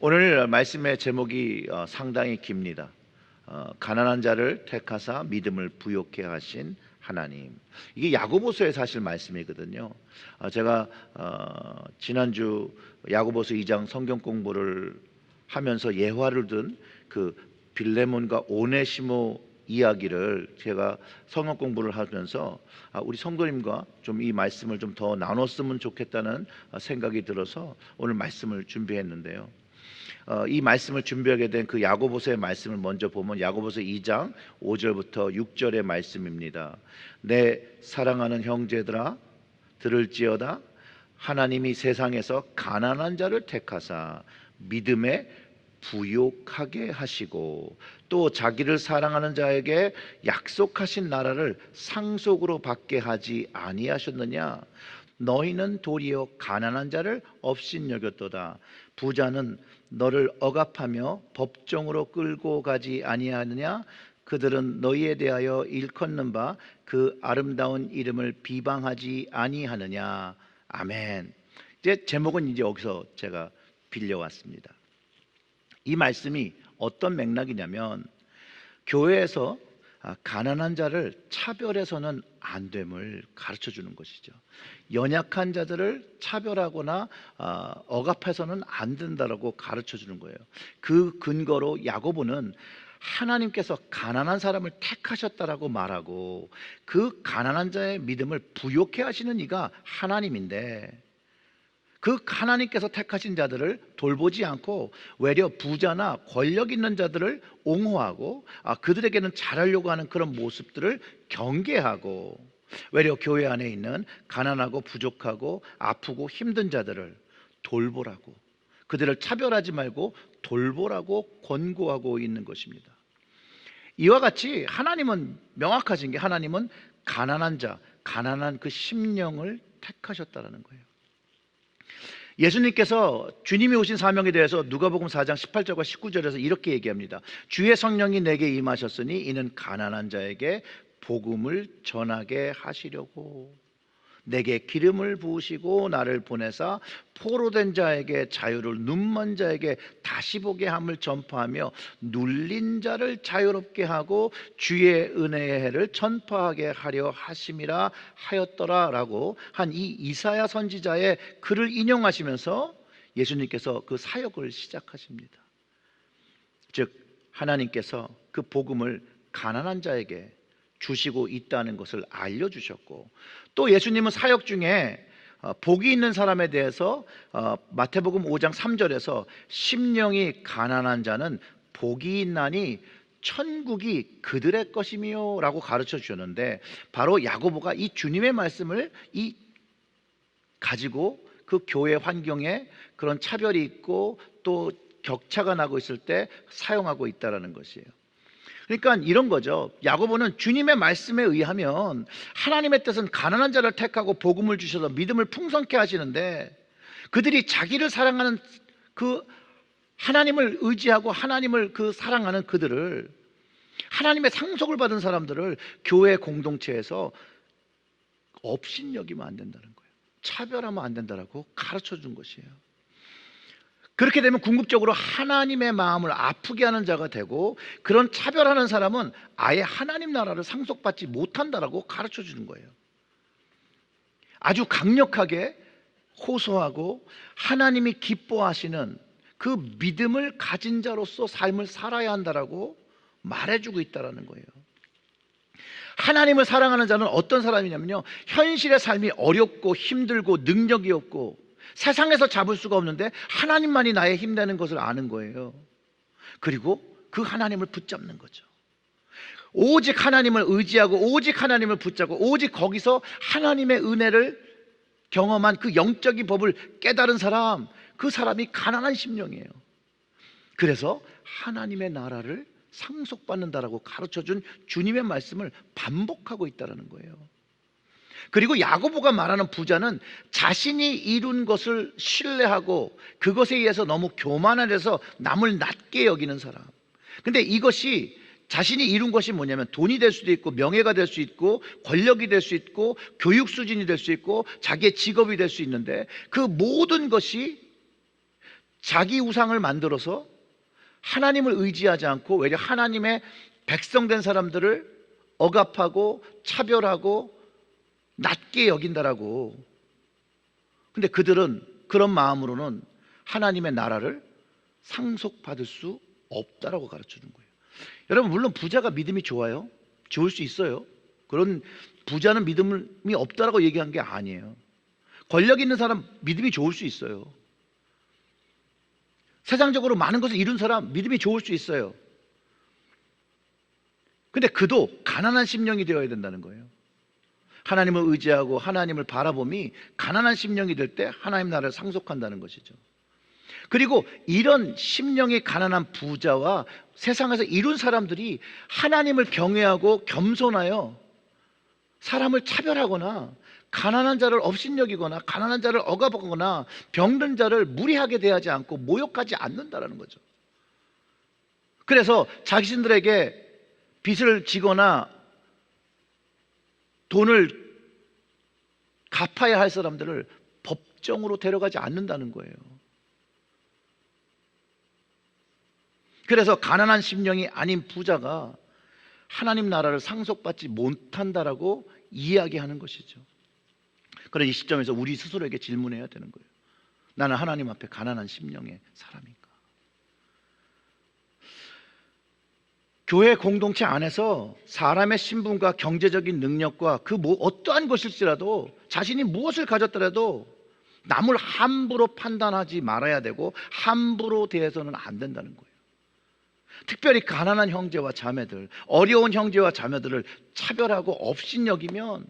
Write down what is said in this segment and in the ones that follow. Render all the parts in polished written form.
오늘 말씀의 제목이 상당히 깁니다. 가난한 자를 택하사 믿음을 부요케 하신 하나님. 이게 야고보서의 사실 말씀이거든요. 제가 지난주 야고보서 2장 성경 공부를 하면서 예화를 든 그 빌레몬과 오네시모 이야기를 제가 성경 공부를 하면서 우리 성도님과 좀 이 말씀을 좀 더 나눴으면 좋겠다는 생각이 들어서 오늘 말씀을 준비했는데요. 이 말씀을 준비하게 된 그 야고보서의 말씀을 먼저 보면 야고보서 2장 5절부터 6절의 말씀입니다. 내 사랑하는 형제들아 들을지어다. 하나님이 세상에서 가난한 자를 택하사 믿음에 부요하게 하시고 또 자기를 사랑하는 자에게 약속하신 나라를 상속으로 받게 하지 아니하셨느냐. 너희는 도리어 가난한 자를 업신여겼도다. 부자는 너를 억압하며 법정으로 끌고 가지 아니하느냐. 그들은 너희에 대하여 일컫는 바 그 아름다운 이름을 비방하지 아니하느냐. 아멘. 이제 제목은 이제 여기서 제가 빌려왔습니다. 이 말씀이 어떤 맥락이냐면 교회에서 가난한 자를 차별해서는 안 됨을 가르쳐 주는 것이죠. 연약한 자들을 차별하거나 억압해서는 안 된다라고 가르쳐 주는 거예요. 그 근거로 야고보는 하나님께서 가난한 사람을 택하셨다라고 말하고 그 가난한 자의 믿음을 부요케 하시는 이가 하나님인데 그 하나님께서 택하신 자들을 돌보지 않고 외려 부자나 권력 있는 자들을 옹호하고 그들에게는 잘하려고 하는 그런 모습들을 경계하고 외려 교회 안에 있는 가난하고 부족하고 아프고 힘든 자들을 돌보라고, 그들을 차별하지 말고 돌보라고 권고하고 있는 것입니다. 이와 같이 하나님은 명확하신 게 하나님은 가난한 자, 가난한 그 심령을 택하셨다는 거예요. 예수님께서 주님이 오신 사명에 대해서 누가복음 4장 18절과 19절에서 이렇게 얘기합니다. 주의 성령이 내게 임하셨으니 이는 가난한 자에게 복음을 전하게 하시려고 내게 기름을 부으시고 나를 보내사 포로된 자에게 자유를, 눈먼 자에게 다시 보게 함을 전파하며 눌린 자를 자유롭게 하고 주의 은혜의 해를 전파하게 하려 하심이라 하였더라 라고 한 이 이사야 선지자의 글을 인용하시면서 예수님께서 그 사역을 시작하십니다. 즉 하나님께서 그 복음을 가난한 자에게 주시고 있다는 것을 알려주셨고, 또 예수님은 사역 중에 복이 있는 사람에 대해서 마태복음 5장 3절에서 심령이 가난한 자는 복이 있나니 천국이 그들의 것이며 라고 가르쳐 주셨는데, 바로 야고보가 이 주님의 말씀을 가지고 그 교회 환경에 그런 차별이 있고 또 격차가 나고 있을 때 사용하고 있다는 것이에요. 그러니까 이런 거죠. 야고보는 주님의 말씀에 의하면 하나님의 뜻은 가난한 자를 택하고 복음을 주셔서 믿음을 풍성케 하시는데, 그들이 자기를 사랑하는 그 하나님을 의지하고 하나님을 그 사랑하는 그들을, 하나님의 상속을 받은 사람들을 교회 공동체에서 업신여기면 안 된다는 거예요. 차별하면 안 된다라고 가르쳐 준 것이에요. 그렇게 되면 궁극적으로 하나님의 마음을 아프게 하는 자가 되고, 그런 차별하는 사람은 아예 하나님 나라를 상속받지 못한다라고 가르쳐 주는 거예요. 아주 강력하게 호소하고 하나님이 기뻐하시는 그 믿음을 가진 자로서 삶을 살아야 한다라고 말해주고 있다는 거예요. 하나님을 사랑하는 자는 어떤 사람이냐면요, 현실의 삶이 어렵고 힘들고 능력이 없고 세상에서 잡을 수가 없는데 하나님만이 나의 힘되는 것을 아는 거예요. 그리고 그 하나님을 붙잡는 거죠. 오직 하나님을 의지하고 오직 하나님을 붙잡고 오직 거기서 하나님의 은혜를 경험한 그 영적인 법을 깨달은 사람, 그 사람이 가난한 심령이에요. 그래서 하나님의 나라를 상속받는다라고 가르쳐준 주님의 말씀을 반복하고 있다는 거예요. 그리고 야고보가 말하는 부자는 자신이 이룬 것을 신뢰하고 그것에 의해서 너무 교만해서 남을 낮게 여기는 사람. 근데 이것이 자신이 이룬 것이 뭐냐면 돈이 될 수도 있고 명예가 될 수 있고 권력이 될 수 있고 교육 수준이 될 수 있고 자기의 직업이 될 수 있는데, 그 모든 것이 자기 우상을 만들어서 하나님을 의지하지 않고 외려 하나님의 백성된 사람들을 억압하고 차별하고 낮게 여긴다라고. 근데 그들은 그런 마음으로는 하나님의 나라를 상속받을 수 없다라고 가르쳐주는 거예요. 여러분, 물론 부자가 믿음이 좋아요. 좋을 수 있어요. 그런 부자는 믿음이 없다라고 얘기한 게 아니에요. 권력 있는 사람 믿음이 좋을 수 있어요. 세상적으로 많은 것을 이룬 사람 믿음이 좋을 수 있어요. 근데 그도 가난한 심령이 되어야 된다는 거예요. 하나님을 의지하고 하나님을 바라봄이 가난한 심령이 될 때 하나님 나라를 상속한다는 것이죠. 그리고 이런 심령이 가난한 부자와 세상에서 이룬 사람들이 하나님을 경외하고 겸손하여 사람을 차별하거나 가난한 자를 업신여기거나 가난한 자를 억압하거나 병든 자를 무리하게 대하지 않고 모욕하지 않는다라는 거죠. 그래서 자신들에게 빚을 지거나 돈을 갚아야 할 사람들을 법정으로 데려가지 않는다는 거예요. 그래서 가난한 심령이 아닌 부자가 하나님 나라를 상속받지 못한다라고 이야기하는 것이죠. 그래서 이 시점에서 우리 스스로에게 질문해야 되는 거예요. 나는 하나님 앞에 가난한 심령의 사람인가? 교회 공동체 안에서 사람의 신분과 경제적인 능력과 그 어떠한 것일지라도 자신이 무엇을 가졌더라도 남을 함부로 판단하지 말아야 되고 함부로 대해서는 안 된다는 거예요. 특별히 가난한 형제와 자매들, 어려운 형제와 자매들을 차별하고 업신여기면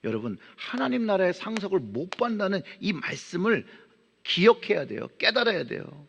여러분 하나님 나라의 상속을 못 받는다는 이 말씀을 기억해야 돼요. 깨달아야 돼요.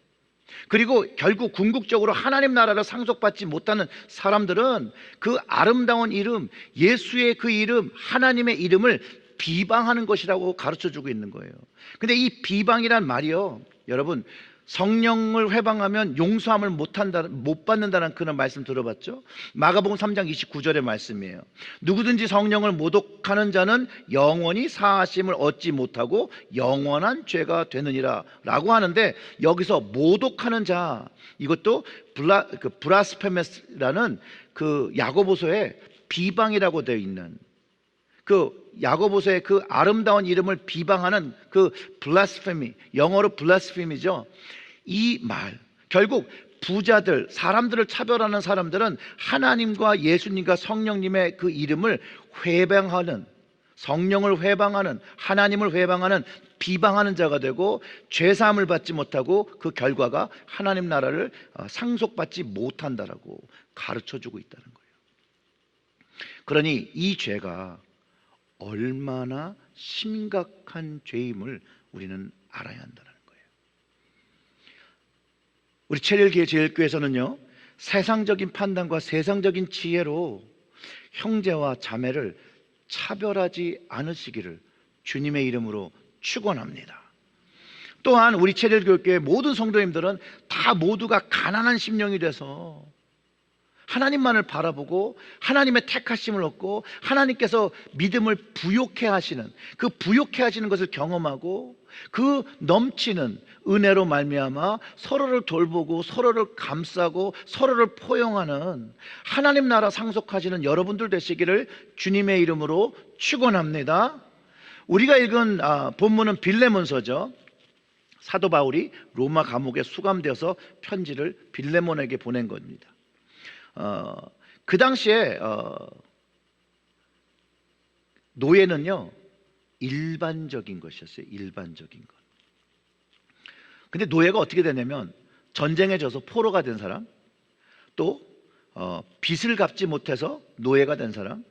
그리고 결국 궁극적으로 하나님 나라를 상속받지 못하는 사람들은 그 아름다운 이름, 예수의 그 이름, 하나님의 이름을 비방하는 것이라고 가르쳐주고 있는 거예요. 근데 이 비방이란 말이요, 여러분, 성령을 회방하면 용서함을 못 받는다는 그런 말씀 들어봤죠? 마가복음 3장 29절의 말씀이에요. 누구든지 성령을 모독하는 자는 영원히 사하심을 얻지 못하고 영원한 죄가 되느니라 라고 하는데, 여기서 모독하는 자, 이것도 브라스페메스라는 그 야고보서에 비방이라고 되어 있는, 그 야고보서의 그 아름다운 이름을 비방하는 그 블라스페미, 영어로 블라스페미죠. 이 말, 결국 부자들, 사람들을 차별하는 사람들은 하나님과 예수님과 성령님의 그 이름을 회방하는, 성령을 회방하는, 하나님을 회방하는, 비방하는 자가 되고 죄사함을 받지 못하고 그 결과가 하나님 나라를 상속받지 못한다라고 가르쳐주고 있다는 거예요. 그러니 이 죄가 얼마나 심각한 죄임을 우리는 알아야 한다는 거예요. 우리 체일교회 제일교회에서는요, 세상적인 판단과 세상적인 지혜로 형제와 자매를 차별하지 않으시기를 주님의 이름으로 축원합니다. 또한 우리 체일교회 모든 성도님들은 다 모두가 가난한 심령이 돼서 하나님만을 바라보고 하나님의 택하심을 얻고 하나님께서 믿음을 부욕해 하시는, 그 부욕해 하시는 것을 경험하고 그 넘치는 은혜로 말미암아 서로를 돌보고 서로를 감싸고 서로를 포용하는 하나님 나라 상속하시는 여러분들 되시기를 주님의 이름으로 축원합니다. 우리가 읽은 본문은 빌레몬서죠. 사도 바울이 로마 감옥에 수감되어서 편지를 빌레몬에게 보낸 겁니다. 그 당시에 노예는요 일반적인 것이었어요. 일반적인 것. 근데 노예가 어떻게 되냐면 전쟁에 져서 포로가 된 사람, 또 빚을 갚지 못해서 노예가 된 사람,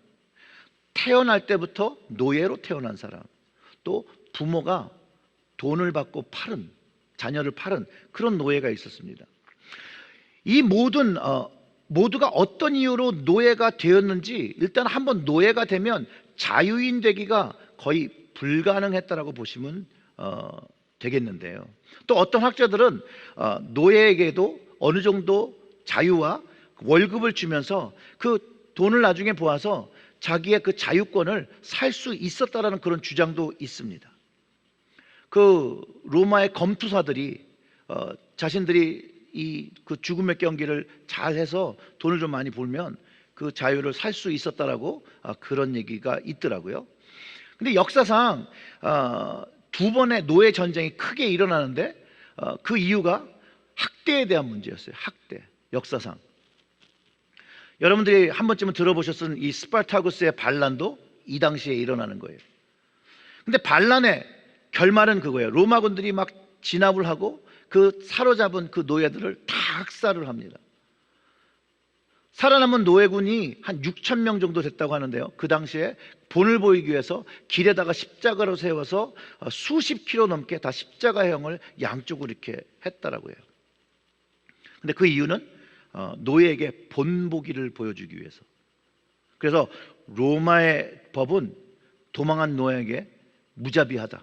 태어날 때부터 노예로 태어난 사람, 또 부모가 돈을 받고 팔은, 자녀를 팔은 그런 노예가 있었습니다. 이 모두가 어떤 이유로 노예가 되었는지, 일단 한번 노예가 되면 자유인 되기가 거의 불가능했다라고 보시면 되겠는데요. 또 어떤 학자들은 노예에게도 어느 정도 자유와 월급을 주면서 그 돈을 나중에 모아서 자기의 그 자유권을 살 수 있었다라는 그런 주장도 있습니다. 그 로마의 검투사들이 자신들이 그 죽음의 경기를 잘해서 돈을 좀 많이 벌면 그 자유를 살 수 있었다라고 그런 얘기가 있더라고요. 근데 역사상 두 번의 노예 전쟁이 크게 일어나는데 그 이유가 학대에 대한 문제였어요. 학대. 역사상 여러분들이 한 번쯤은 들어보셨던 이 스파르타쿠스의 반란도 이 당시에 일어나는 거예요. 근데 반란의 결말은 그거예요. 로마군들이 막 진압을 하고 그 사로잡은 그 노예들을 다 학살을 합니다. 살아남은 노예군이 한 6천 명 정도 됐다고 하는데요. 그 당시에 본을 보이기 위해서 길에다가 십자가로 세워서 수십 킬로 넘게 다 십자가형을 양쪽으로 이렇게 했다라고 해요. 근데 그 이유는 노예에게 본보기를 보여주기 위해서. 그래서 로마의 법은 도망한 노예에게 무자비하다.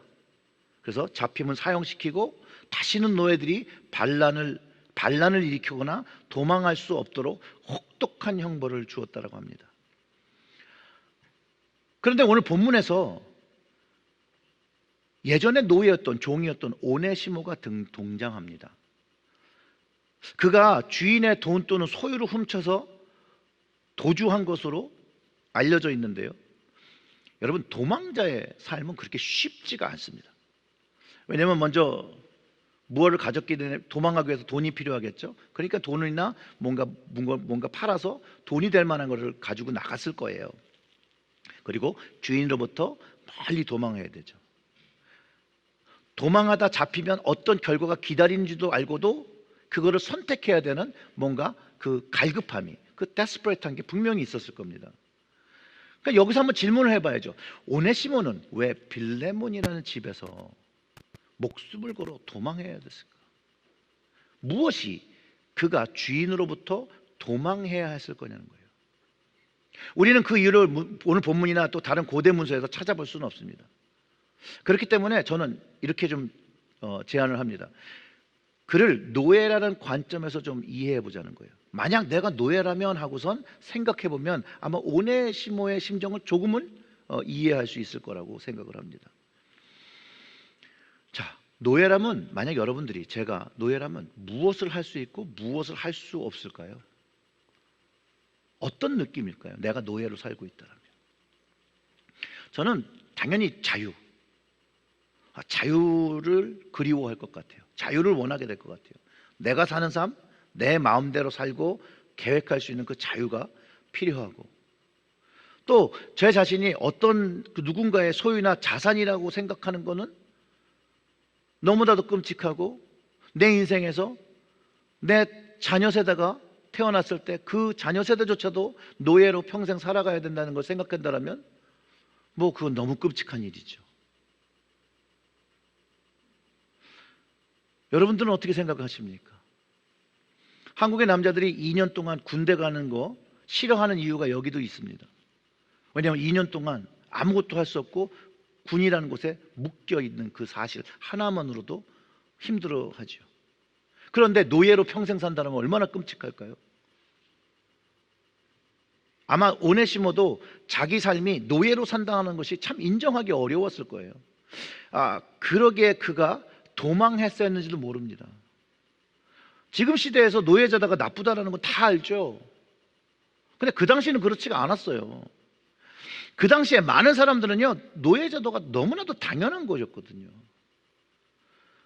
그래서 잡히면 사형시키고 다시는 노예들이 반란을 일으키거나 도망할 수 없도록 혹독한 형벌을 주었다라고 합니다. 그런데 오늘 본문에서 예전에 노예였던 종이었던 오네시모가 등장합니다. 그가 주인의 돈 또는 소유를 훔쳐서 도주한 것으로 알려져 있는데요. 여러분, 도망자의 삶은 그렇게 쉽지가 않습니다. 왜냐하면 먼저 무엇을 가졌기 때문에 도망하기 위해서 돈이 필요하겠죠. 그러니까 돈이나 뭔가 팔아서 돈이 될 만한 것을 가지고 나갔을 거예요. 그리고 주인으로부터 멀리 도망해야 되죠. 도망하다 잡히면 어떤 결과가 기다리는지도 알고도 그거를 선택해야 되는 뭔가 그 갈급함이, 그 데스퍼레이트한 게 분명히 있었을 겁니다. 그러니까 여기서 한번 질문을 해봐야죠. 오네시모는 왜 빌레몬이라는 집에서 목숨을 걸어 도망해야 됐을까? 무엇이 그가 주인으로부터 도망해야 했을 거냐는 거예요. 우리는 그 이유를 오늘 본문이나 또 다른 고대 문서에서 찾아볼 수는 없습니다. 그렇기 때문에 저는 이렇게 좀 제안을 합니다. 그를 노예라는 관점에서 좀 이해해 보자는 거예요. 만약 내가 노예라면 하고선 생각해 보면 아마 오네시모의 심정을 조금은 이해할 수 있을 거라고 생각을 합니다. 자, 노예라면, 만약 여러분들이, 제가 노예라면 무엇을 할 수 있고 무엇을 할 수 없을까요? 어떤 느낌일까요? 내가 노예로 살고 있다면. 저는 당연히 자유를 그리워할 것 같아요. 자유를 원하게 될 것 같아요. 내가 사는 삶, 내 마음대로 살고 계획할 수 있는 그 자유가 필요하고, 또 제 자신이 어떤 누군가의 소유나 자산이라고 생각하는 것은 너무나도 끔찍하고, 내 인생에서 내 자녀 세대가 태어났을 때 그 자녀 세대조차도 노예로 평생 살아가야 된다는 걸 생각한다면 그건 너무 끔찍한 일이죠. 여러분들은 어떻게 생각하십니까? 한국의 남자들이 2년 동안 군대 가는 거 싫어하는 이유가 여기도 있습니다. 왜냐하면 2년 동안 아무것도 할 수 없고 군이라는 곳에 묶여 있는 그 사실 하나만으로도 힘들어하죠. 그런데 노예로 평생 산다는 건 얼마나 끔찍할까요? 아마 오네시모도 자기 삶이 노예로 산다는 것이 참 인정하기 어려웠을 거예요. 그러기에 그가 도망했었는지도 모릅니다. 지금 시대에서 노예제도가 나쁘다는 건 다 알죠. 근데 그 당시에는 그렇지가 않았어요. 그 당시에 많은 사람들은요, 노예제도가 너무나도 당연한 것이었거든요.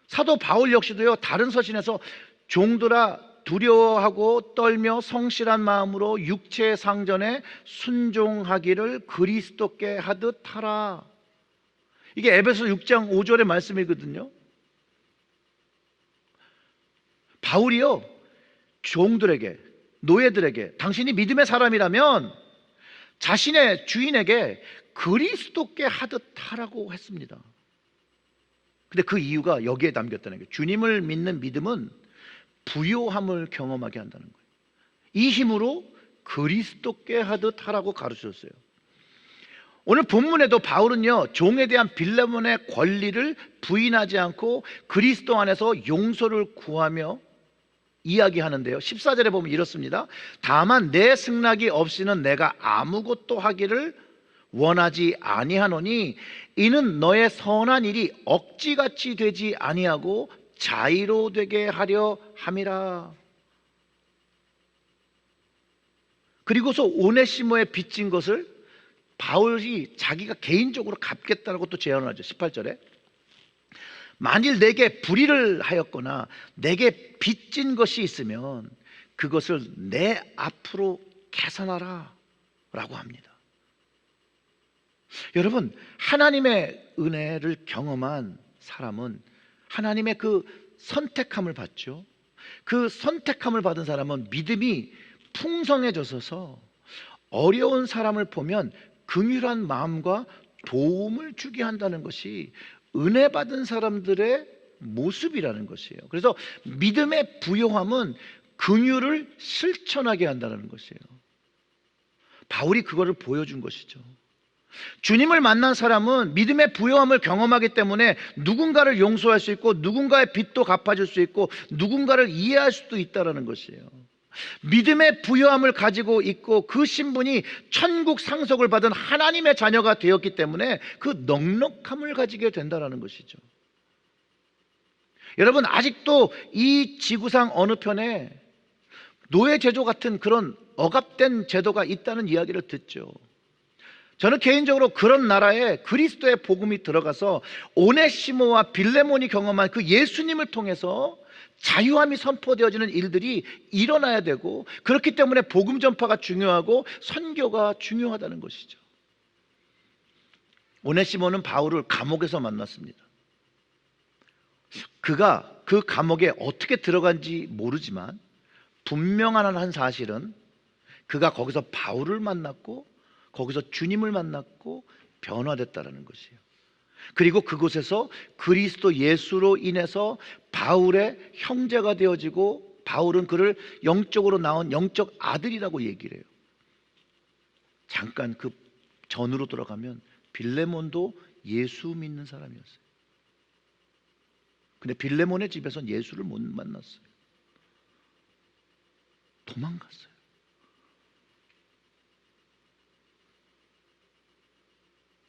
사도 바울 역시도요, 다른 서신에서 종들아 두려워하고 떨며 성실한 마음으로 육체의 상전에 순종하기를 그리스도께 하듯 하라. 이게 에베소 6장 5절의 말씀이거든요. 바울이요, 종들에게, 노예들에게, 당신이 믿음의 사람이라면 자신의 주인에게 그리스도께 하듯 하라고 했습니다. 근데 그 이유가 여기에 담겼다는 거예요. 주님을 믿는 믿음은 부요함을 경험하게 한다는 거예요. 이 힘으로 그리스도께 하듯 하라고 가르쳤어요. 오늘 본문에도 바울은요, 종에 대한 빌레몬의 권리를 부인하지 않고 그리스도 안에서 용서를 구하며 이야기하는데요. 14절에 보면 이렇습니다. 다만 내 승낙이 없이는 내가 아무것도 하기를 원하지 아니하노니 이는 너의 선한 일이 억지같이 되지 아니하고 자의로 되게 하려 함이라. 그리고서 오네시모의 빚진 것을 바울이 자기가 개인적으로 갚겠다라고 또 제안을 하죠. 18절에 만일 내게 불의를 하였거나 내게 빚진 것이 있으면 그것을 내 앞으로 계산하라 라고 합니다. 여러분, 하나님의 은혜를 경험한 사람은 하나님의 그 선택함을 받죠. 그 선택함을 받은 사람은 믿음이 풍성해져서 어려운 사람을 보면 긍휼한 마음과 도움을 주게 한다는 것이 은혜 받은 사람들의 모습이라는 것이에요. 그래서 믿음의 부요함은 긍휼을 실천하게 한다는 것이에요. 바울이 그거를 보여준 것이죠. 주님을 만난 사람은 믿음의 부요함을 경험하기 때문에 누군가를 용서할 수 있고 누군가의 빚도 갚아줄 수 있고 누군가를 이해할 수도 있다는 것이에요. 믿음의 부요함을 가지고 있고 그 신분이 천국 상속을 받은 하나님의 자녀가 되었기 때문에 그 넉넉함을 가지게 된다는 것이죠. 여러분, 아직도 이 지구상 어느 편에 노예제도 같은 그런 억압된 제도가 있다는 이야기를 듣죠. 저는 개인적으로 그런 나라에 그리스도의 복음이 들어가서 오네시모와 빌레몬이 경험한 그 예수님을 통해서 자유함이 선포되어지는 일들이 일어나야 되고, 그렇기 때문에 복음 전파가 중요하고 선교가 중요하다는 것이죠. 오네시모는 바울을 감옥에서 만났습니다. 그가 그 감옥에 어떻게 들어간지 모르지만 분명한 한 사실은 그가 거기서 바울을 만났고 거기서 주님을 만났고 변화됐다는 것이에요. 그리고 그곳에서 그리스도 예수로 인해서 바울의 형제가 되어지고 바울은 그를 영적으로 낳은 영적 아들이라고 얘기를 해요. 잠깐 그 전으로 돌아가면 빌레몬도 예수 믿는 사람이었어요. 근데 빌레몬의 집에서는 예수를 못 만났어요. 도망갔어요.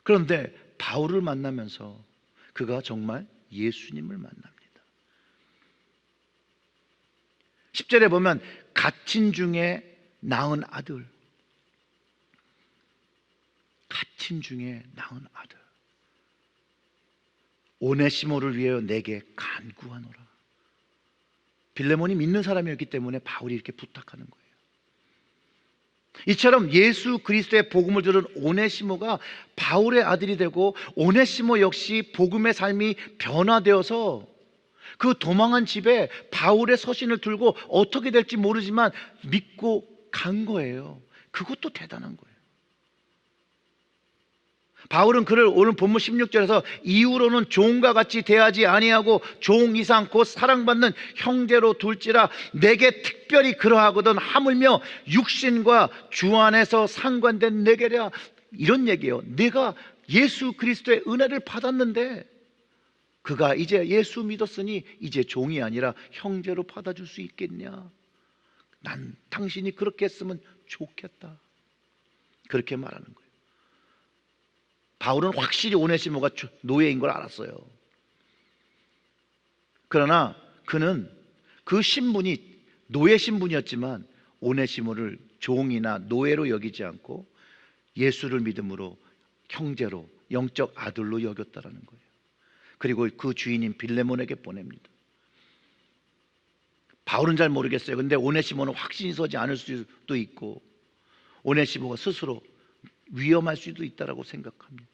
그런데 바울을 만나면서 그가 정말 예수님을 만납니다. 10절에 보면 갇힌 중에 낳은 아들, 갇힌 중에 낳은 아들, 오네시모를 위하여 내게 간구하노라. 빌레몬이 믿는 사람이었기 때문에 바울이 이렇게 부탁하는 거예요. 이처럼 예수 그리스도의 복음을 들은 오네시모가 바울의 아들이 되고, 오네시모 역시 복음의 삶이 변화되어서 그 도망한 집에 바울의 서신을 들고 어떻게 될지 모르지만 믿고 간 거예요. 그것도 대단한 거예요. 바울은 그를 오늘 본문 16절에서 이후로는 종과 같이 대하지 아니하고 종 이상 곧 사랑받는 형제로 둘지라 내게 특별히 그러하거든 하물며 육신과 주 안에서 상관된 내게랴. 이런 얘기예요. 내가 예수 그리스도의 은혜를 받았는데 그가 이제 예수 믿었으니 이제 종이 아니라 형제로 받아줄 수 있겠냐. 난 당신이 그렇게 했으면 좋겠다. 그렇게 말하는 거예요. 바울은 확실히 오네시모가 노예인 걸 알았어요. 그러나 그는 그 신분이 노예 신분이었지만 오네시모를 종이나 노예로 여기지 않고 예수를 믿음으로 형제로 영적 아들로 여겼다라는 거예요. 그리고 그 주인인 빌레몬에게 보냅니다. 바울은 잘 모르겠어요. 근데 오네시모는 확신이 서지 않을 수도 있고 오네시모가 스스로 위험할 수도 있다라고 생각합니다.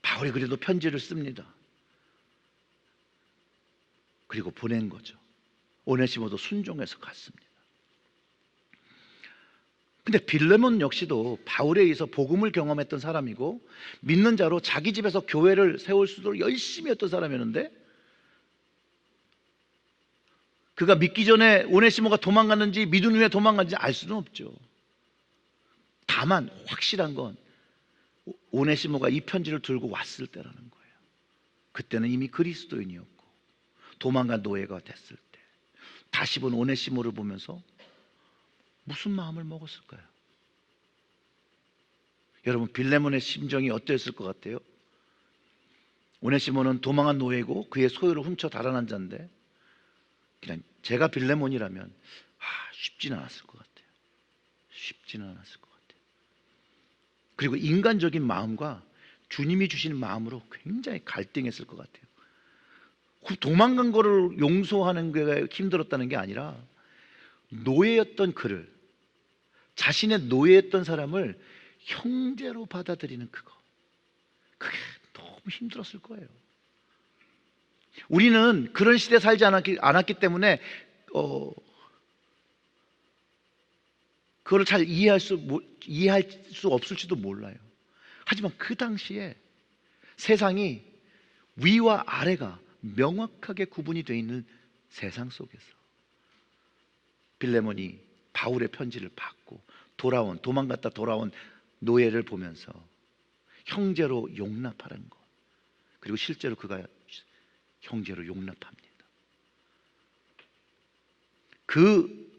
바울이 그래도 편지를 씁니다. 그리고 보낸 거죠. 오네시모도 순종해서 갔습니다. 근데 빌레몬 역시도 바울에 의해서 복음을 경험했던 사람이고 믿는 자로 자기 집에서 교회를 세울 수도 열심히 했던 사람이었는데, 그가 믿기 전에 오네시모가 도망갔는지 믿은 후에 도망갔는지 알 수는 없죠. 다만 확실한 건 오네시모가 이 편지를 들고 왔을 때라는 거예요. 그때는 이미 그리스도인이었고 도망간 노예가 됐을 때 다시 본 오네시모를 보면서 무슨 마음을 먹었을까요? 여러분, 빌레몬의 심정이 어땠을 것 같아요? 오네시모는 도망한 노예고 그의 소유를 훔쳐 달아난 자인데, 그냥 제가 빌레몬이라면 쉽지는 않았을 것 같아요. 쉽지는 않았을 것 같아요. 그리고 인간적인 마음과 주님이 주신 마음으로 굉장히 갈등했을 것 같아요. 도망간 거를 용서하는 게 힘들었다는 게 아니라 노예였던 그를, 자신의 노예였던 사람을 형제로 받아들이는 그게 너무 힘들었을 거예요. 우리는 그런 시대에 살지 않았기 때문에 그걸 잘 이해할 수 없을지도 몰라요. 하지만 그 당시에 세상이 위와 아래가 명확하게 구분이 되어 있는 세상 속에서 빌레몬이 바울의 편지를 받고 도망갔다 돌아온 노예를 보면서 형제로 용납하라는 것, 그리고 실제로 그가 형제로 용납합니다. 그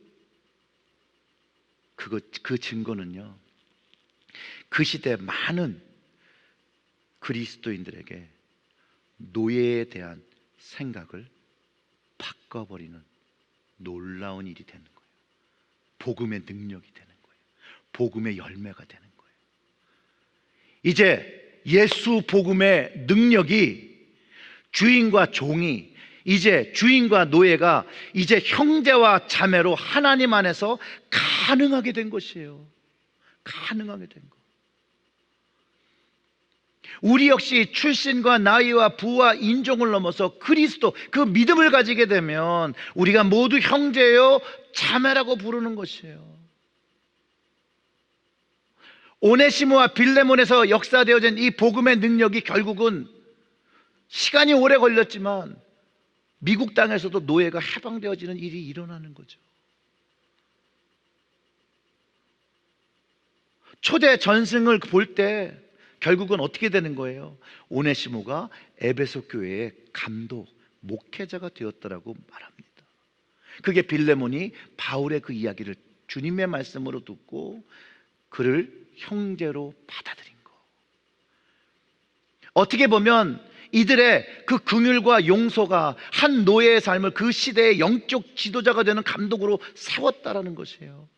증거는요, 그 시대 많은 그리스도인들에게 노예에 대한 생각을 바꿔버리는 놀라운 일이 되는 거예요. 복음의 능력이 되는 거예요. 복음의 열매가 되는 거예요. 이제 예수 복음의 능력이 주인과 종이, 이제 주인과 노예가 이제 형제와 자매로 하나님 안에서 가능하게 된 것이에요. 가능하게 된 것. 우리 역시 출신과 나이와 부와 인종을 넘어서 그리스도, 그 믿음을 가지게 되면 우리가 모두 형제요 자매라고 부르는 것이에요. 오네시모와 빌레몬에서 역사되어진 이 복음의 능력이 결국은 시간이 오래 걸렸지만 미국 땅에서도 노예가 해방되어지는 일이 일어나는 거죠. 초대 전승을 볼 때 결국은 어떻게 되는 거예요? 오네시모가 에베소 교회의 감독, 목회자가 되었다라고 말합니다. 그게 빌레몬이 바울의 그 이야기를 주님의 말씀으로 듣고 그를 형제로 받아들인 거. 어떻게 보면 이들의 그 긍휼과 용서가 한 노예의 삶을 그 시대의 영적 지도자가 되는 감독으로 세웠다라는 것이에요.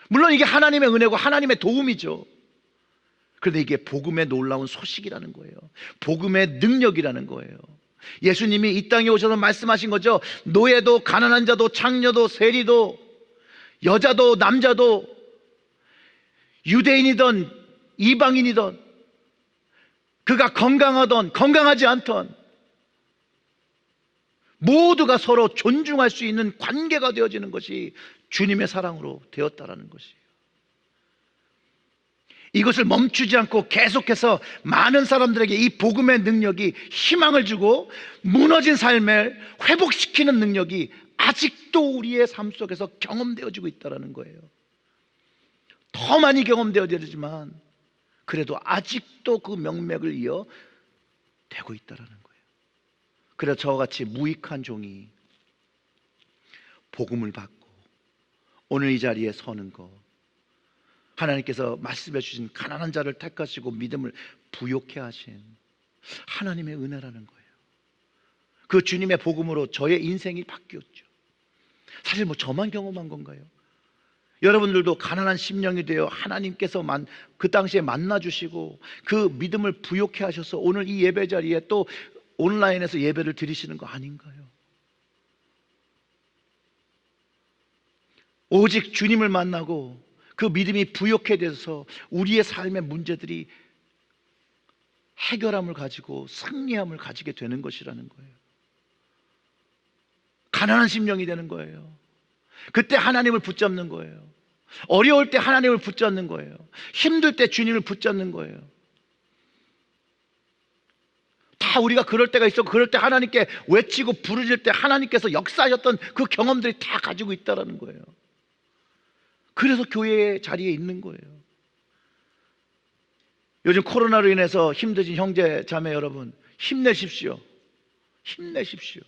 물론 이게 하나님의 은혜고 하나님의 도움이죠. 그런데 이게 복음의 놀라운 소식이라는 거예요. 복음의 능력이라는 거예요. 예수님이 이 땅에 오셔서 말씀하신 거죠. 노예도 가난한 자도 창녀도 세리도 여자도 남자도 유대인이든 이방인이든 그가 건강하든 건강하지 않든 모두가 서로 존중할 수 있는 관계가 되어지는 것이 주님의 사랑으로 되었다라는 것이에요. 이것을 멈추지 않고 계속해서 많은 사람들에게 이 복음의 능력이 희망을 주고 무너진 삶을 회복시키는 능력이 아직도 우리의 삶 속에서 경험되어지고 있다는 거예요. 더 많이 경험되어지지만 그래도 아직도 그 명맥을 이어 되고 있다는 거예요. 그래서 저같이 무익한 종이 복음을 받고 오늘 이 자리에 서는 것, 하나님께서 말씀해 주신 가난한 자를 택하시고 믿음을 부욕해 하신 하나님의 은혜라는 거예요. 그 주님의 복음으로 저의 인생이 바뀌었죠. 사실 저만 경험한 건가요? 여러분들도 가난한 심령이 되어 하나님께서 그 당시에 만나주시고 그 믿음을 부욕해 하셔서 오늘 이 예배 자리에 또 온라인에서 예배를 드리시는 거 아닌가요? 오직 주님을 만나고 그 믿음이 부욕해 돼서 우리의 삶의 문제들이 해결함을 가지고 승리함을 가지게 되는 것이라는 거예요. 가난한 심령이 되는 거예요. 그때 하나님을 붙잡는 거예요. 어려울 때 하나님을 붙잡는 거예요. 힘들 때 주님을 붙잡는 거예요. 다 우리가 그럴 때가 있었고 그럴 때 하나님께 외치고 부르실 때 하나님께서 역사하셨던 그 경험들이 다 가지고 있다는 거예요. 그래서 교회의 자리에 있는 거예요. 요즘 코로나로 인해서 힘드신 형제 자매 여러분, 힘내십시오. 힘내십시오.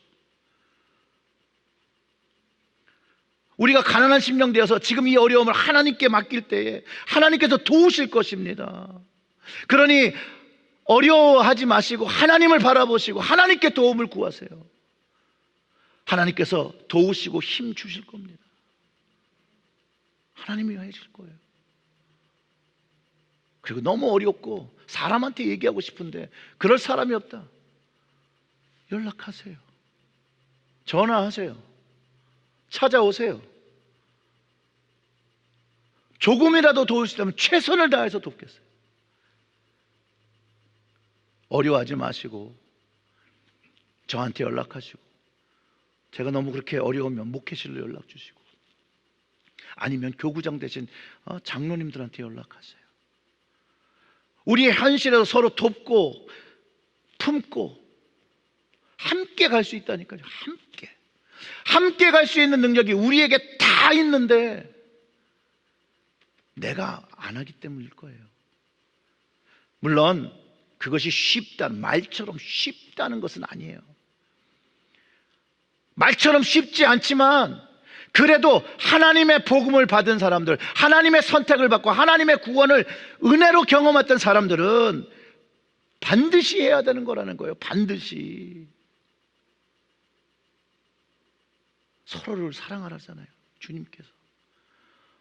우리가 가난한 심령 되어서 지금 이 어려움을 하나님께 맡길 때에 하나님께서 도우실 것입니다. 그러니 어려워하지 마시고 하나님을 바라보시고 하나님께 도움을 구하세요. 하나님께서 도우시고 힘 주실 겁니다. 하나님이 해줄 거예요. 그리고 너무 어렵고 사람한테 얘기하고 싶은데 그럴 사람이 없다. 연락하세요. 전화하세요. 찾아오세요. 조금이라도 도울 수 있다면 최선을 다해서 돕겠어요. 어려워하지 마시고 저한테 연락하시고, 제가 너무 그렇게 어려우면 목회실로 연락 주시고, 아니면 교구장 대신 장로님들한테 연락하세요. 우리의 현실에서 서로 돕고 품고 함께 갈 수 있다니까요. 함께 갈 수 있는 능력이 우리에게 다 있는데 내가 안 하기 때문일 거예요. 물론 그것이 말처럼 쉽다는 것은 아니에요. 말처럼 쉽지 않지만 그래도 하나님의 복음을 받은 사람들, 하나님의 선택을 받고 하나님의 구원을 은혜로 경험했던 사람들은 반드시 해야 되는 거라는 거예요. 반드시. 서로를 사랑하라잖아요, 주님께서.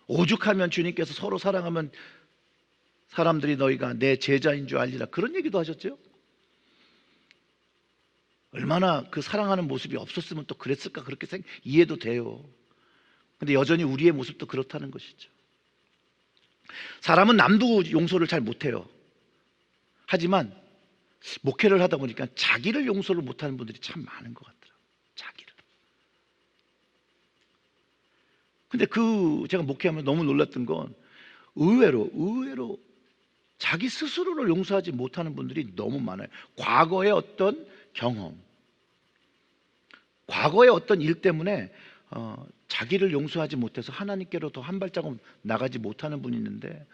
오죽하면 주님께서 서로 사랑하면 사람들이 너희가 내 제자인 줄 알리라, 그런 얘기도 하셨죠. 얼마나 그 사랑하는 모습이 없었으면 또 그랬을까, 그렇게 이해도 돼요. 근데 여전히 우리의 모습도 그렇다는 것이죠. 사람은 남도 용서를 잘 못해요. 하지만 목회를 하다 보니까 자기를 용서를 못하는 분들이 참 많은 것 같더라고요. 자기를. 근데 제가 목회하면서 너무 놀랐던 건 의외로 자기 스스로를 용서하지 못하는 분들이 너무 많아요. 과거의 어떤 경험, 과거의 어떤 일 때문에 자기를 용서하지 못해서 하나님께로 더 한 발자국 나가지 못하는 분이 있는데,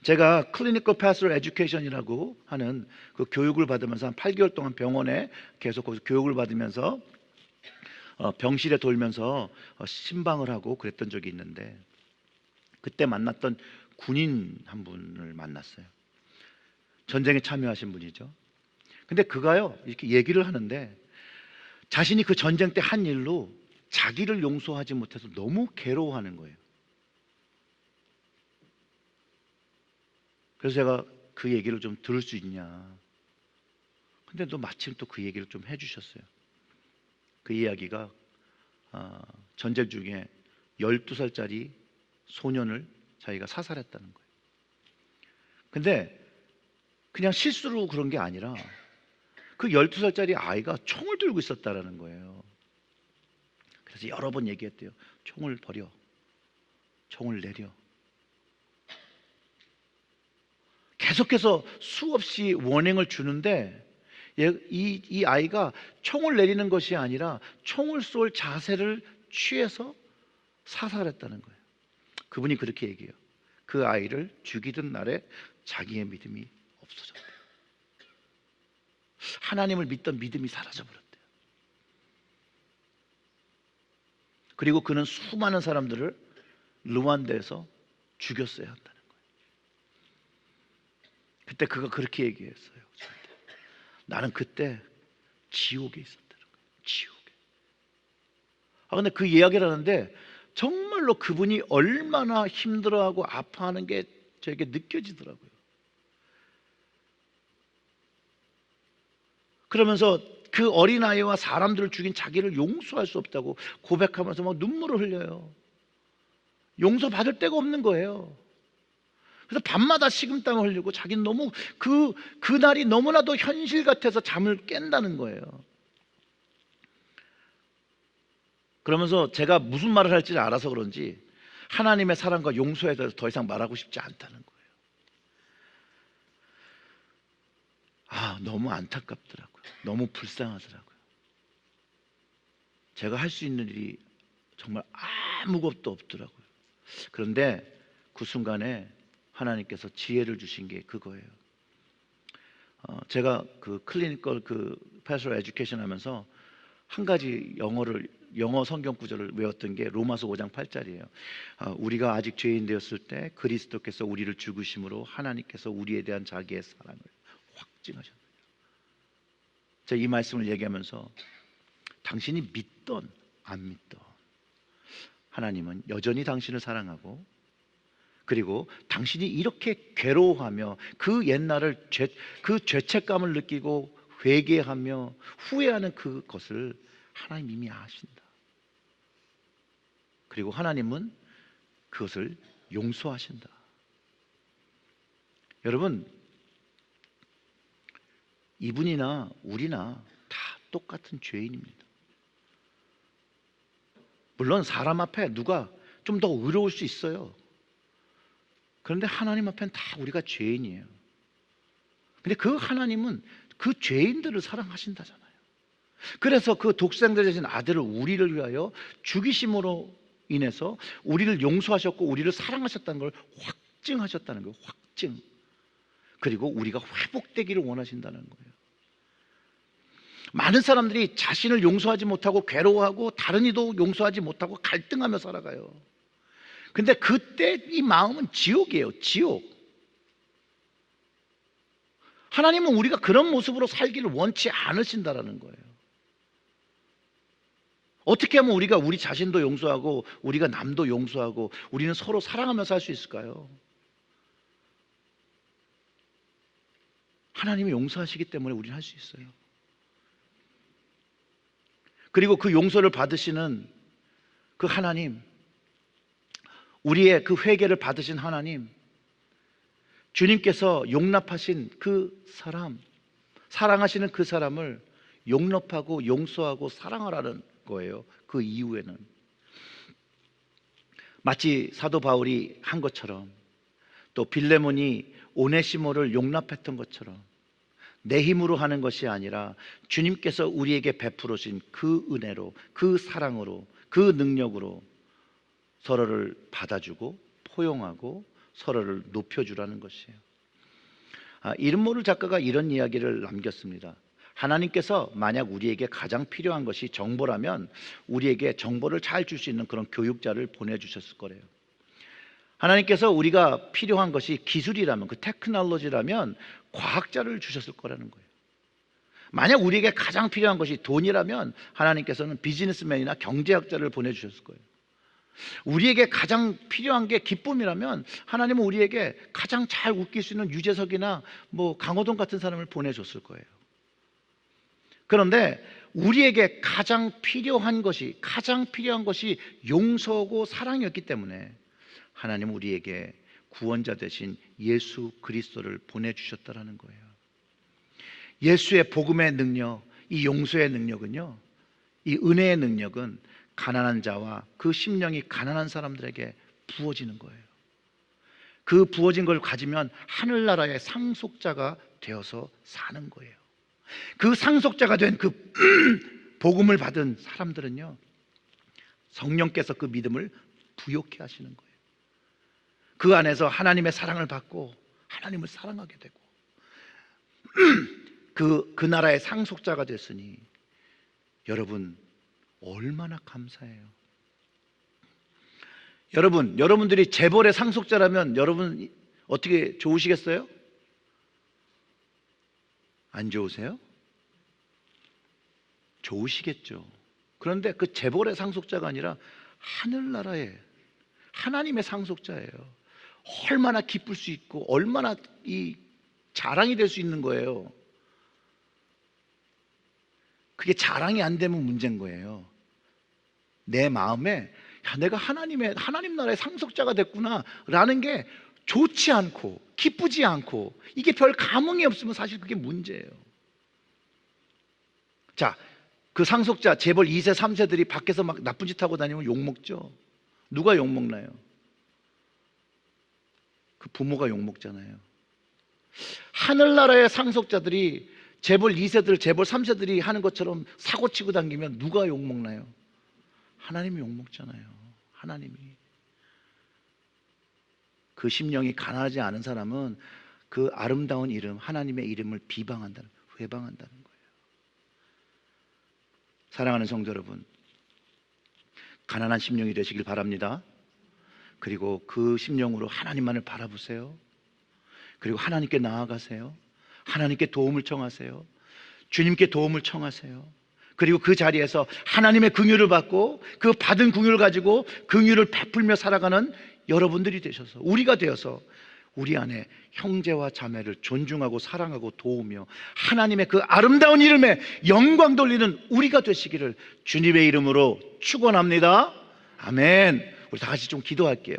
제가 클리니컬 패스토럴 에듀케이션이라고 하는 그 교육을 받으면서 한 8개월 동안 병원에 계속 거기서 교육을 받으면서 병실에 돌면서 신방을 하고 그랬던 적이 있는데, 그때 만났던 군인 한 분을 만났어요. 전쟁에 참여하신 분이죠. 근데 그가요, 이렇게 얘기를 하는데 자신이 그 전쟁 때 한 일로 자기를 용서하지 못해서 너무 괴로워하는 거예요. 그래서 제가 그 얘기를 좀 들을 수 있냐. 근데 또 마침 또 그 얘기를 좀 해주셨어요. 그 이야기가 전쟁 중에 12살짜리 소년을 자기가 사살했다는 거예요. 근데 그냥 실수로 그런 게 아니라 그 12살짜리 아이가 총을 들고 있었다라는 거예요. 그래서 여러 번 얘기했대요. 총을 버려, 총을 내려. 계속해서 수없이 워닝을 주는데 이 아이가 총을 내리는 것이 아니라 총을 쏠 자세를 취해서 사살했다는 거예요. 그분이 그렇게 얘기해요. 그 아이를 죽이던 날에 자기의 믿음이 없어졌대요. 하나님을 믿던 믿음이 사라져버렸대요. 그리고 그는 수많은 사람들을 르완다에서 죽였어야 한다는 거예요. 그때 그가 그렇게 얘기했어요. 저한테. 나는 그때 지옥에 있었다는 거예요. 지옥에. 근데 그 이야기를 하는데 정말로 그분이 얼마나 힘들어하고 아파하는 게 저에게 느껴지더라고요. 그러면서 그 어린아이와 사람들을 죽인 자기를 용서할 수 없다고 고백하면서 막 눈물을 흘려요. 용서받을 데가 없는 거예요. 그래서 밤마다 식은땀을 흘리고 자기는 너무 그날이 너무나도 현실 같아서 잠을 깬다는 거예요. 그러면서 제가 무슨 말을 할지 알아서 그런지 하나님의 사랑과 용서에 대해서 더 이상 말하고 싶지 않다는 거예요. 너무 안타깝더라고요. 너무 불쌍하더라고요. 제가 할 수 있는 일이 정말 아무것도 없더라고요. 그런데 그 순간에 하나님께서 지혜를 주신 게 그거예요. 제가 그 클리니컬 패스토럴 에듀케이션 하면서 한 가지 영어 성경 구절을 외웠던 게 로마서 5장 8절이에요. 우리가 아직 죄인 되었을 때 그리스도께서 우리를 죽으심으로 하나님께서 우리에 대한 자기의 사랑을 확증하셨느냐. 제가 이 말씀을 얘기하면서 당신이 믿던 안 믿던 하나님은 여전히 당신을 사랑하고, 그리고 당신이 이렇게 괴로워하며 그 옛날을 그 죄책감을 느끼고 회개하며 후회하는 그것을 하나님 이미 아신다. 그리고 하나님은 그것을 용서하신다. 여러분, 이분이나 우리나 다 똑같은 죄인입니다. 물론 사람 앞에 누가 좀 더 의로울 수 있어요. 그런데 하나님 앞엔 다 우리가 죄인이에요. 근데 그 하나님은 그 죄인들을 사랑하신다잖아요. 그래서 그 독생자 되신 아들을 우리를 위하여 죽이심으로 인해서 우리를 용서하셨고 우리를 사랑하셨다는 걸 확증하셨다는 거예요. 확증. 그리고 우리가 회복되기를 원하신다는 거예요. 많은 사람들이 자신을 용서하지 못하고 괴로워하고 다른 이도 용서하지 못하고 갈등하며 살아가요. 근데 그때 이 마음은 지옥이에요. 지옥. 하나님은 우리가 그런 모습으로 살기를 원치 않으신다라는 거예요. 어떻게 하면 우리가 우리 자신도 용서하고 우리가 남도 용서하고 우리는 서로 사랑하며 살 수 있을까요? 하나님이 용서하시기 때문에 우리는 할 수 있어요. 그리고 그 용서를 받으시는 그 하나님, 우리의 그 회개를 받으신 하나님, 주님께서 용납하신 그 사람, 사랑하시는 그 사람을 용납하고 용서하고 사랑하라는 거예요. 그 이후에는 마치 사도 바울이 한 것처럼, 또 빌레몬이 오네시모를 용납했던 것처럼 내 힘으로 하는 것이 아니라 주님께서 우리에게 베풀으신 그 은혜로, 그 사랑으로, 그 능력으로 서로를 받아주고 포용하고 서로를 높여주라는 것이에요. 이름 모를 작가가 이런 이야기를 남겼습니다. 하나님께서 만약 우리에게 가장 필요한 것이 정보라면 우리에게 정보를 잘 줄 수 있는 그런 교육자를 보내주셨을 거래요. 하나님께서 우리가 필요한 것이 기술이라면, 그 테크놀로지라면 과학자를 주셨을 거라는 거예요. 만약 우리에게 가장 필요한 것이 돈이라면 하나님께서는 비즈니스맨이나 경제학자를 보내주셨을 거예요. 우리에게 가장 필요한 게 기쁨이라면 하나님은 우리에게 가장 잘 웃길 수 있는 유재석이나 강호동 같은 사람을 보내줬을 거예요. 그런데 우리에게 가장 필요한 것이 용서고 사랑이었기 때문에 하나님은 우리에게 구원자 되신 예수 그리스도를 보내주셨다라는 거예요. 예수의 복음의 능력, 이 용서의 능력은요, 이 은혜의 능력은 가난한 자와 그 심령이 가난한 사람들에게 부어지는 거예요. 그 부어진 걸 가지면 하늘나라의 상속자가 되어서 사는 거예요. 그 상속자가 된 그 복음을 받은 사람들은요, 성령께서 그 믿음을 부욕해 하시는 거예요. 그 안에서 하나님의 사랑을 받고 하나님을 사랑하게 되고 그 나라의 상속자가 됐으니 여러분 얼마나 감사해요. 여러분들이 재벌의 상속자라면 여러분 어떻게 좋으시겠어요? 안 좋으세요? 좋으시겠죠. 그런데 그 재벌의 상속자가 아니라 하늘나라의 하나님의 상속자예요. 얼마나 기쁠 수 있고 얼마나 이 자랑이 될 수 있는 거예요. 그게 자랑이 안 되면 문제인 거예요. 내 마음에 내가 하나님 나라의 상속자가 됐구나 라는 게 좋지 않고 기쁘지 않고 이게 별 감흥이 없으면 사실 그게 문제예요. 자, 그 상속자 재벌 2세 3세들이 밖에서 막 나쁜 짓 하고 다니면 욕먹죠. 누가 욕먹나요? 그 부모가 욕먹잖아요. 하늘나라의 상속자들이 재벌 2세들, 재벌 3세들이 하는 것처럼 사고치고 다니면 누가 욕먹나요? 하나님이 욕먹잖아요. 하나님이. 그 심령이 가난하지 않은 사람은 그 아름다운 이름, 하나님의 이름을 비방한다는, 회방한다는 거예요. 사랑하는 성도 여러분, 가난한 심령이 되시길 바랍니다. 그리고 그 심령으로 하나님만을 바라보세요. 그리고 하나님께 나아가세요. 하나님께 도움을 청하세요. 주님께 도움을 청하세요. 그리고 그 자리에서 하나님의 긍휼을 받고 그 받은 긍휼을 가지고 긍휼을 베풀며 살아가는 여러분들이 되셔서, 우리가 되어서 우리 안에 형제와 자매를 존중하고 사랑하고 도우며 하나님의 그 아름다운 이름에 영광 돌리는 우리가 되시기를 주님의 이름으로 축원합니다. 아멘. 우리 다 같이 좀 기도할게요.